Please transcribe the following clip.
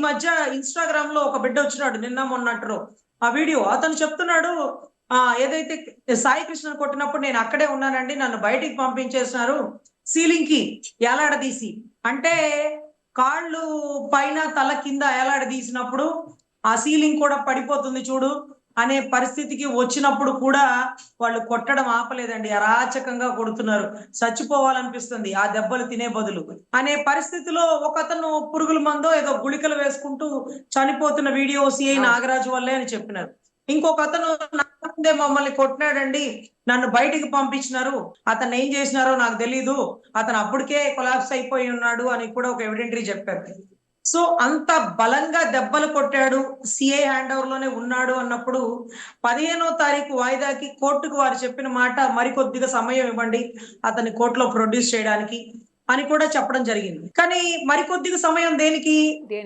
మధ్య ఇన్స్టాగ్రామ్ లో ఒక బిడ్డ వచ్చినాడు నిన్న మొన్నట్టు ఆ వీడియో అతను చెప్తున్నాడు. ఏదైతే సాయి కృష్ణ కొట్టినప్పుడు నేను అక్కడే ఉన్నానండి, నన్ను బయటికి పంపించేస్తున్నారు సీలింగ్ కి ఏలాడదీసి. అంటే కాళ్ళు పైన తల కింద ఏలాడదీసినప్పుడు ఆ సీలింగ్ కూడా పడిపోతుంది చూడు అనే పరిస్థితికి వచ్చినప్పుడు కూడా వాళ్ళు కొట్టడం ఆపలేదండి, అరాచకంగా కొడుతున్నారు. చచ్చిపోవాలనిపిస్తుంది ఆ దెబ్బలు తినే బదులు అనే పరిస్థితిలో ఒకతను పురుగుల మందో ఏదో గుళికలు వేసుకుంటూ చనిపోతున్న వీడియో సిఐ నాగరాజు వల్లే అని చెప్పినారు. ఇంకొక అతను ముందే మమ్మల్ని కొట్టినాడండి, నన్ను బయటికి పంపించినారు, అతను ఏం చేసినారో నాకు తెలీదు, అతను అప్పటికే కొలాప్స్ అయిపోయి ఉన్నాడు అని కూడా ఒక ఎవిడెంటరీ చెప్పారు. సో అంత బలంగా దెబ్బలు కొట్టాడు, సిఐ హ్యాండ్ ఓవర్ లోనే ఉన్నాడు అన్నప్పుడు 15వ తారీఖు వాయిదాకి కోర్టుకు వారు చెప్పిన మాట మరికొద్దిగా సమయం ఇవ్వండి అతన్ని కోర్టులో ప్రొడ్యూస్ చేయడానికి అని కూడా చెప్పడం జరిగింది. కానీ మరికొద్దిగా సమయం దేనికి?